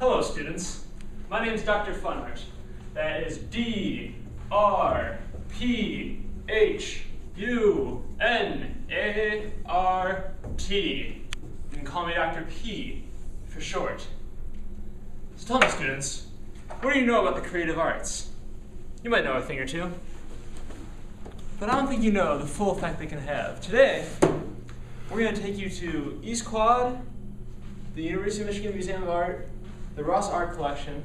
Hello, students. My name is Dr. Funart. That is D-R-P-H-U-N-A-R-T. You can call me Dr. P for short. So tell me, students, what do you know about the creative arts? You might know a thing or two, but I don't think you know the full effect they can have. Today, we're going to take you to East Quad, the University of Michigan Museum of Art, the Ross Art Collection,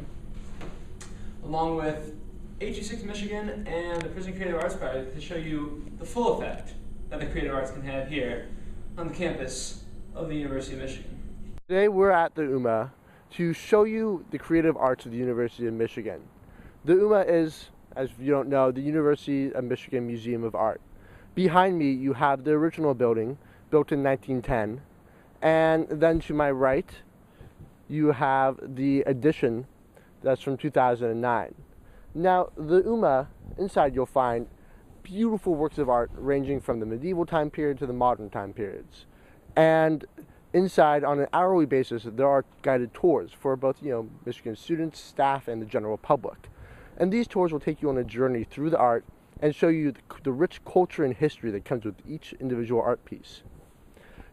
along with HU6 Michigan and the Prison Creative Arts Project to show you the full effect that the creative arts can have here on the campus of the University of Michigan. Today we're at the UMA to show you the creative arts of the University of Michigan. The UMA is, as you don't know, the University of Michigan Museum of Art. Behind me you have the original building, built in 1910, and then to my right you have the addition that's from 2009. Now the UMA, inside you'll find beautiful works of art ranging from the medieval time period to the modern time periods. And inside, on an hourly basis, there are guided tours for both, Michigan students, staff, and the general public. And these tours will take you on a journey through the art and show you the rich culture and history that comes with each individual art piece.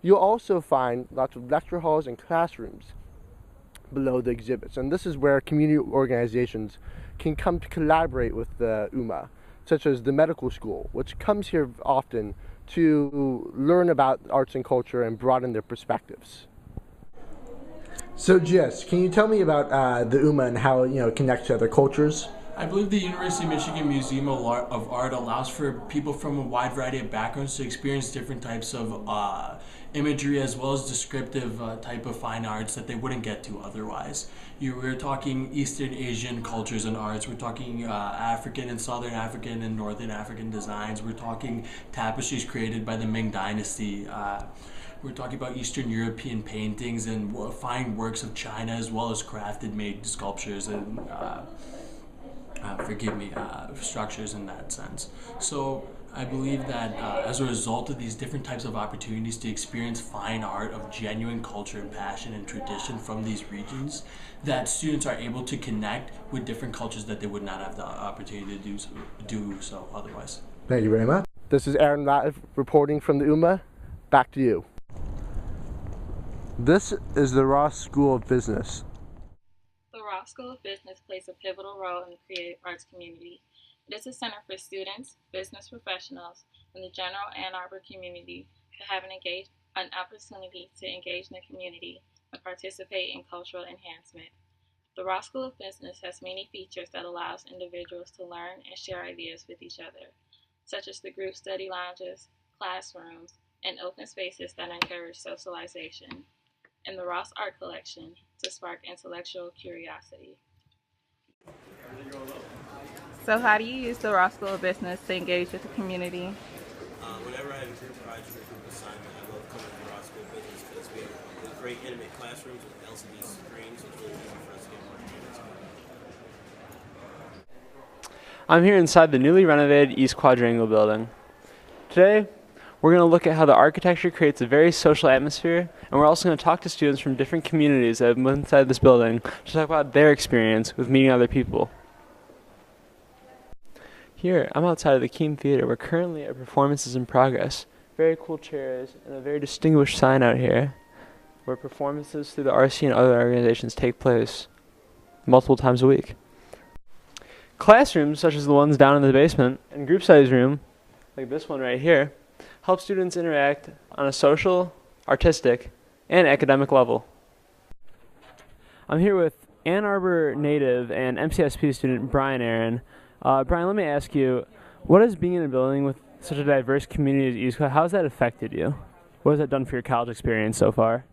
You'll also find lots of lecture halls and classrooms below the exhibits, and this is where community organizations can come to collaborate with the UMA, such as the medical school, which comes here often to learn about arts and culture and broaden their perspectives. So Jess, can you tell me about the UMA and how it connects to other cultures? I believe the University of Michigan Museum of Art allows for people from a wide variety of backgrounds to experience different types of imagery as well as descriptive type of fine arts that they wouldn't get to otherwise. We're talking Eastern Asian cultures and arts, we're talking African and Southern African and Northern African designs, we're talking tapestries created by the Ming Dynasty, we're talking about Eastern European paintings and fine works of China as well as crafted made sculptures and structures in that sense. So I believe that as a result of these different types of opportunities to experience fine art of genuine culture and passion and tradition from these regions, that students are able to connect with different cultures that they would not have the opportunity to do so otherwise. Thank you very much. This is Aaron Latif reporting from the UMA. Back to you. This is the Ross School of Business. The Ross School of Business plays a pivotal role in the creative arts community. It is a center for students, business professionals, and the general Ann Arbor community to have an opportunity to engage in the community and participate in cultural enhancement. The Ross School of Business has many features that allows individuals to learn and share ideas with each other, such as the group study lounges, classrooms, and open spaces that encourage socialization, and the Ross Art Collection to spark intellectual curiosity. So how do you use the Ross School of Business to engage with the community? Whenever I have a group project or group assignment, I love coming to the Ross School of Business because we have great intimate classrooms with LCD screens, so it's really easy for us to get more students. I'm here inside the newly renovated East Quadrangle building. Today, we're going to look at how the architecture creates a very social atmosphere, and we're also going to talk to students from different communities that have moved inside this building to talk about their experience with meeting other people. Here, I'm outside of the Keene Theater where currently a performance is in progress. Very cool chairs and a very distinguished sign out here where performances through the RC and other organizations take place multiple times a week. Classrooms, such as the ones down in the basement, and group studies room, like this one right here, help students interact on a social, artistic, and academic level. I'm here with Ann Arbor native and MCSP student Brian Aaron. Brian, let me ask you, what has being in a building with such a diverse community as East Quad, how has that affected you? What has that done for your college experience so far?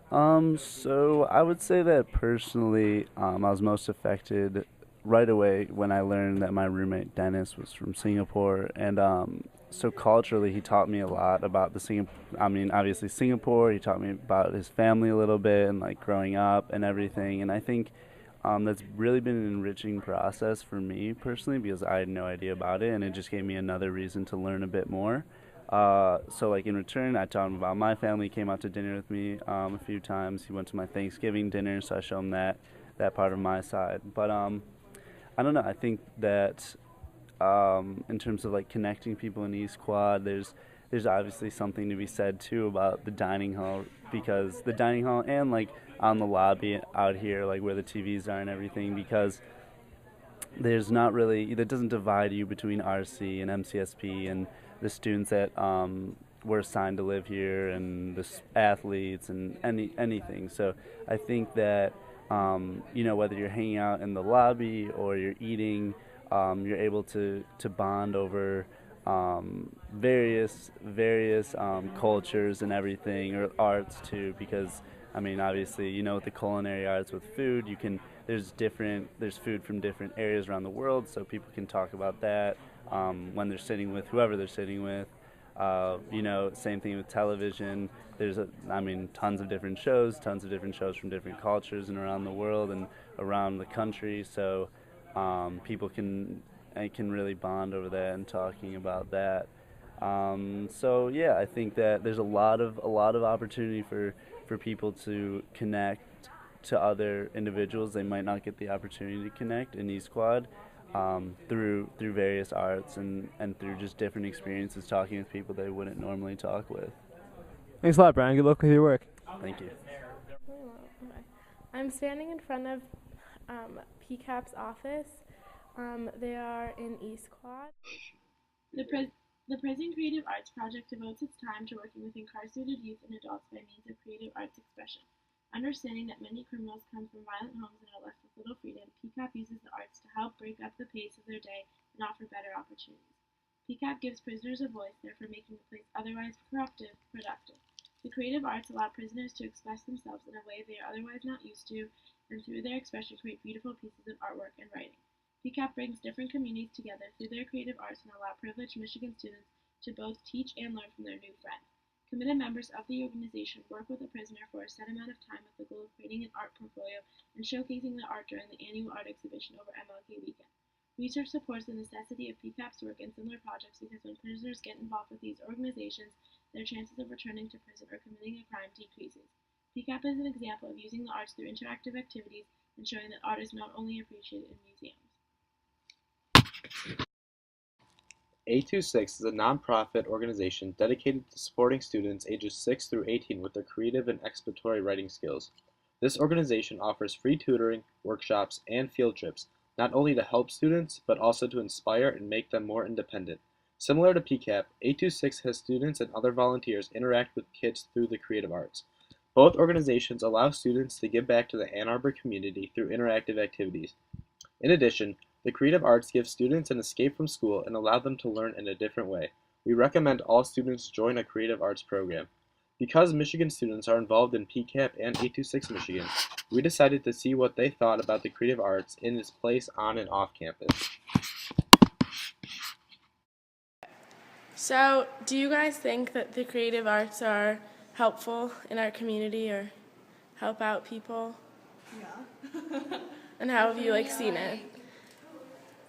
So I would say that personally, I was most affected right away when I learned that my roommate Dennis was from Singapore, and so culturally he taught me a lot about obviously Singapore. He taught me about his family a little bit and like growing up and everything, and I think that's really been an enriching process for me personally because I had no idea about it, and it just gave me another reason to learn a bit more. So like in return, I told him about my family. He came out to dinner with me a few times. He went to my Thanksgiving dinner, so I showed him that. that part of my side. But I don't know. I think that in terms of like connecting people in East Quad, there's obviously something to be said too about the dining hall, because the dining hall and like on the lobby out here, like where the TVs are and everything, because there's not really, that doesn't divide you between RC and MCSP and the students that were assigned to live here and the athletes and anything. So I think that whether you're hanging out in the lobby or you're eating, you're able to bond over various cultures and everything, or arts too, because I mean obviously with the culinary arts, with food, there's food from different areas around the world, so people can talk about that when they're sitting with whoever they're sitting with. Same thing with television. There's tons of different shows from different cultures and around the world and around the country, so people can really bond over that and talking about that. So yeah, I think that there's a lot of opportunity for people to connect to other individuals they might not get the opportunity to connect in East Quad, through various arts and through just different experiences talking with people they wouldn't normally talk with. Thanks a lot, Brian. Good luck with your work. Thank you. I'm standing in front of PCAP's office. They are in East Quad. The Prison Creative Arts Project devotes its time to working with incarcerated youth and adults by means of creative arts expression. Understanding that many criminals come from violent homes and are left with little freedom, PCAP uses the arts to help break up the pace of their day and offer better opportunities. PCAP gives prisoners a voice, therefore making the place otherwise productive. The creative arts allow prisoners to express themselves in a way they are otherwise not used to, and through their expression create beautiful pieces of artwork and writing. PCAP brings different communities together through their creative arts and allow privileged Michigan students to both teach and learn from their new friend. Committed members of the organization work with a prisoner for a set amount of time with the goal of creating an art portfolio and showcasing the art during the annual art exhibition over MLK weekend. Research supports the necessity of PCAP's work in similar projects because when prisoners get involved with these organizations, their chances of returning to prison or committing a crime decreases. PCAP is an example of using the arts through interactive activities and showing that art is not only appreciated in museums. 826 is a non-profit organization dedicated to supporting students ages 6 through 18 with their creative and exploratory writing skills. This organization offers free tutoring, workshops, and field trips, not only to help students, but also to inspire and make them more independent. Similar to PCAP, 826 has students and other volunteers interact with kids through the creative arts. Both organizations allow students to give back to the Ann Arbor community through interactive activities. In addition, the creative arts give students an escape from school and allow them to learn in a different way. We recommend all students join a creative arts program. Because Michigan students are involved in PCAP and 826 Michigan, we decided to see what they thought about the creative arts in its place on and off campus. So, do you guys think that the creative arts are helpful in our community or help out people? Yeah. And how have you seen it?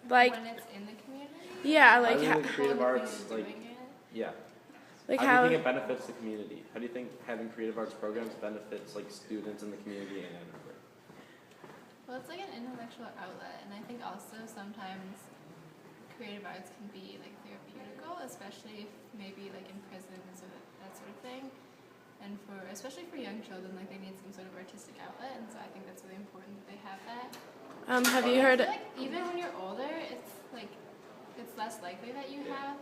When it's in the community? Yeah, How do the creative arts, yeah. How do you think it benefits the community? How do you think having creative arts programs benefits students in the community in Ann Arbor? Well, it's like an intellectual outlet, and I think also sometimes creative arts can be therapeutical, especially if maybe in prisons or that sort of thing. And especially for young children, they need some sort of artistic outlet, and so I think that's really important that they have that. Have you heard? Even when you're older, it's less likely that you have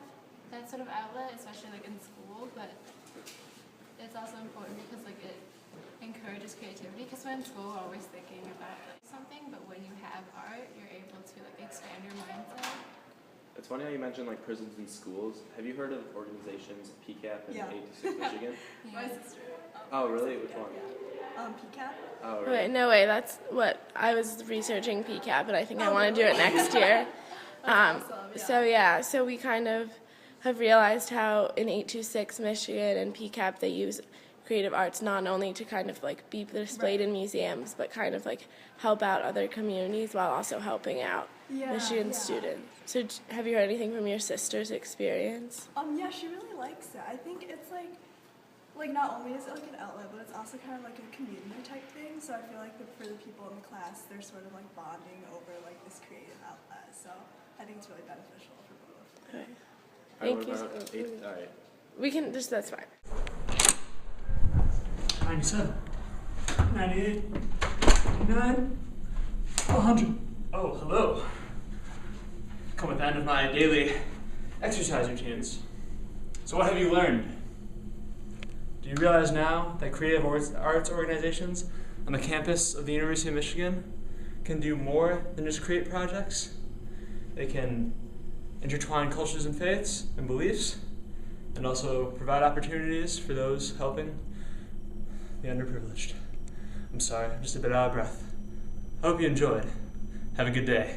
that sort of outlet, especially in school. But it's also important because it encourages creativity. Because when in school, we're always thinking about something, but when you have art, you're able to expand your mindset. It's funny how you mentioned prisons and schools. Have you heard of organizations PCAP and 826 Michigan? My sister. Oh, really? Which one? PCAP. Oh, really? Wait, no way. That's what I was researching PCAP, and I think I want to do it next year. So we kind of have realized how in 826 Michigan and PCAP they use creative arts not only to kind of be displayed in museums, but kind of help out other communities while also helping out Michigan students. So have you heard anything from your sister's experience? Yeah, she really likes it. I think it's like not only is it like an outlet, but it's also kind of like a community type thing. So I feel like for the people in the class, they're sort of like bonding over like this creative outlet. So I think it's really beneficial for both. Okay. Alright, Thank you. what about eighth? Alright. We can just, that's fine. 97, 98, 99, 100. Oh, hello. Come at the end of my daily exercise routines. So what have you learned? Do you realize now that creative arts organizations on the campus of the University of Michigan can do more than just create projects? They can intertwine cultures and faiths and beliefs, and also provide opportunities for those helping the underprivileged. I'm sorry, I'm just a bit out of breath. I hope you enjoyed. Have a good day.